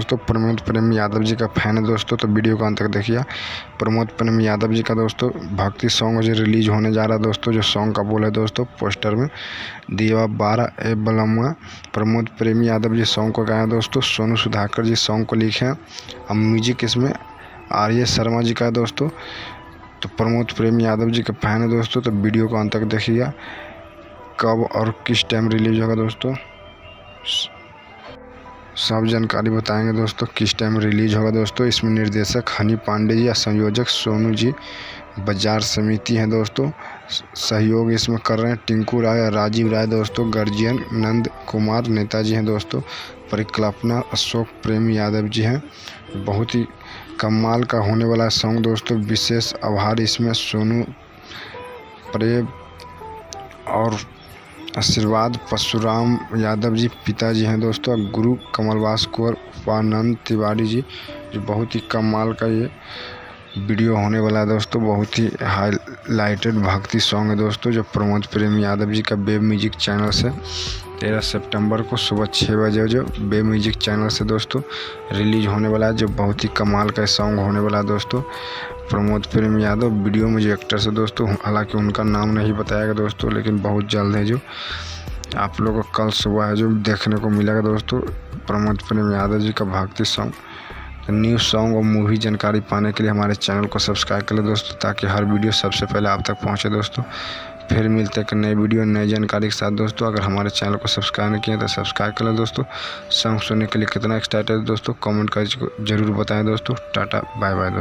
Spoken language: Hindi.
दोस्तों प्रमोद प्रेम यादव जी का फैन है दोस्तों, तो वीडियो को अंत तक देखिए। प्रमोद प्रेम यादव जी का दोस्तों भक्ति सॉन्ग जो रिलीज होने जा रहा है दोस्तों, जो सॉन्ग का बोल है दोस्तों पोस्टर में दिया 12 ए बलमुआ। प्रमोद प्रेम यादव जी सॉन्ग को गाए दोस्तों, सोनू सुधाकर जी सॉन्ग को लिखे हैं। अब म्यूजिक इसमें आर्य शर्मा जी का है दोस्तों। तो प्रमोद प्रेम यादव जी का फैन है दोस्तों, तो वीडियो को अंत तक देखिएगा। कब और किस टाइम रिलीज होगा दोस्तों सब जानकारी बताएंगे दोस्तों, किस टाइम रिलीज होगा दोस्तों। इसमें निर्देशक हनी पांडे जी या संयोजक सोनू जी बाजार समिति हैं दोस्तों। सहयोग इसमें कर रहे हैं टिंकू राय और राजीव राय दोस्तों। गर्जियन नंद कुमार नेताजी हैं दोस्तों। परिकल्पना अशोक प्रेम यादव जी हैं। बहुत ही कमाल का होने वाला सॉन्ग दोस्तों। विशेष आभार इसमें सोनू प्रेम और आशीर्वाद परशुराम यादव जी पिताजी हैं दोस्तों। गुरु कमलवास कुंवर उपानंद तिवारी जी, जो बहुत ही कमाल का ये वीडियो होने वाला है दोस्तों। बहुत ही हाईलाइटेड भक्ति सॉन्ग है दोस्तों, जो प्रमोद प्रेम यादव जी का वेब म्यूजिक चैनल से 13 सितंबर को सुबह 6 बजे जो वेब म्यूजिक चैनल से दोस्तों रिलीज होने वाला है, जो बहुत ही कमाल का सॉन्ग होने वाला है दोस्तों। प्रमोद प्रेम यादव वीडियो में जो एक्टर्स है दोस्तों, हालांकि उनका नाम नहीं बताया गया दोस्तों, लेकिन बहुत जल्द है जो आप लोगों को कल सुबह है जो देखने को मिलेगा दोस्तों प्रमोद प्रेम यादव जी का भक्ति सॉन्ग। तो न्यू सॉन्ग और मूवी जानकारी पाने के लिए हमारे चैनल को सब्सक्राइब कर ले दोस्तों, ताकि हर वीडियो सबसे पहले आप तक पहुँचे दोस्तों। फिर मिलते हैं नई वीडियो नई जानकारी के साथ दोस्तों। अगर हमारे चैनल को सब्सक्राइब नहीं किया तो सब्सक्राइब कर लें दोस्तों। सॉन्ग सुनने के लिए कितना एक्साइटेड है दोस्तों, कमेंट कर जरूर बताएं दोस्तों। टाटा बाय बाय दोस्तों।